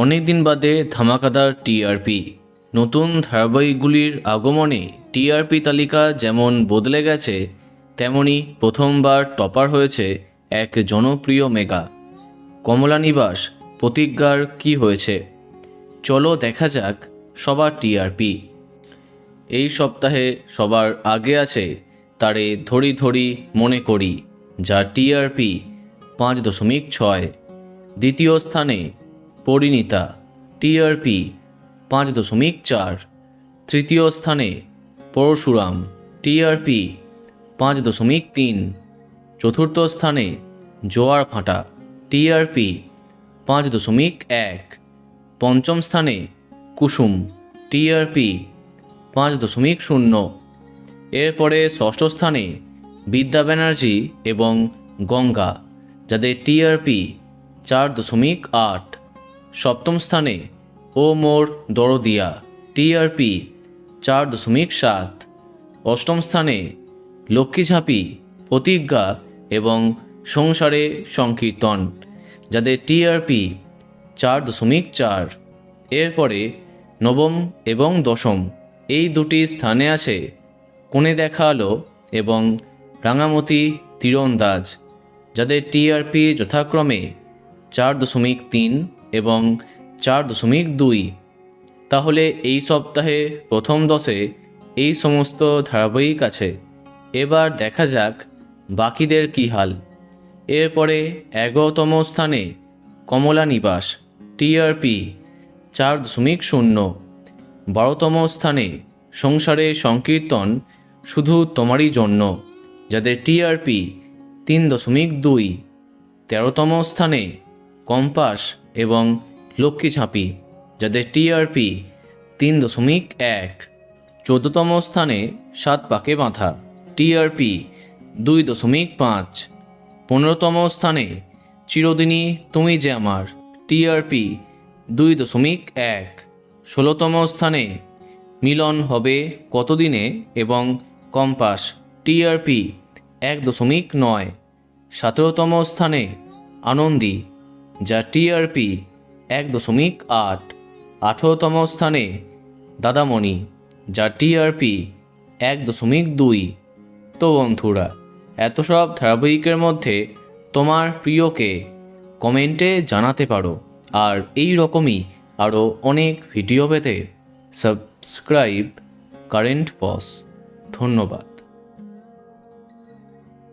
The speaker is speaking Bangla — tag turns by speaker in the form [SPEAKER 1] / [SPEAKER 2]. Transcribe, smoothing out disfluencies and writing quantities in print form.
[SPEAKER 1] অনেক দিন বাদে ধামাকাদার টিআরপি। নতুন ধারাবাহিকগুলির আগমনে টিআরপি তালিকা যেমন বদলে গেছে, তেমনি প্রথমবার টপার হয়েছে এক জনপ্রিয় মেগা। কমলা নিবাস প্রতিজ্ঞার কি হয়েছে, চলো দেখা যাক সবার টিআরপি। এই সপ্তাহে সবার আগে আছে তারে ধরি ধরি মনে করি, যা টিআরপি 5.6। দ্বিতীয় স্থানে পরিণীতা, টিআরপি 5.4। তৃতীয় স্থানে পরশুরাম, টিআরপি 5.3। চতুর্থ স্থানে জোয়ার ভাটা, টিআরপি 5.1। পঞ্চম স্থানে কুসুম, টিআরপি 5.0। এরপরে ষষ্ঠ স্থানে বিদ্যা ব্যানার্জি এবং গঙ্গা, যাদের টিআরপি 4.8। সপ্তম স্থানে ও মোর দরদিয়া, টিআরপি 4.7। অষ্টম স্থানে লক্ষ্মী ঝাঁপি, প্রতিজ্ঞা এবং সংসারে সংকীর্তন, যাদের টিআরপি 4.4। এরপরে নবম এবং দশম এই দুটি স্থানে আছে কোণে দেখা আলো এবং রাঙামতি তীরন্দাজ, যাদের টিআরপি যথাক্রমে 4.3 এবং 4.2। তাহলে এই সপ্তাহে প্রথম 10-এ এই সমস্ত ধারাবাহিক আছে। এবার দেখা যাক বাকিদের কী হাল। এরপরে 11তম স্থানে কমলা নিবাস, টিআরপি 4.0। 12তম স্থানে সংসারে সংকীর্তন শুধু তোমারই জন্য, যাদের টিআরপি 3.2। 13তম স্থানে কম্পাস এবং লক্ষ্মী ঝাঁপি, যাদের টিআরপি 3.1। 14তম স্থানে সাত পাকে বাঁধা, টিআরপি 2.5। 15তম স্থানে চিরদিনই তুমি যে আমার, টিআরপি 2.1। 16তম স্থানে মিলন হবে কতদিনে এবং কম্পাস, টিআরপি 1.9। 17তম স্থানে আনন্দী, যা টিআরপি 1.8। 18তম স্থানে দাদামণি, যা টিআরপি 1.2। তো বন্ধুরা, এত সব ধারাবাহিকের মধ্যে তোমার প্রিয়কে কমেন্টে জানাতে পারো। আর এই রকমই আরও অনেক ভিডিও পেতে সাবস্ক্রাইব কারেন্ট বস। ধন্যবাদ।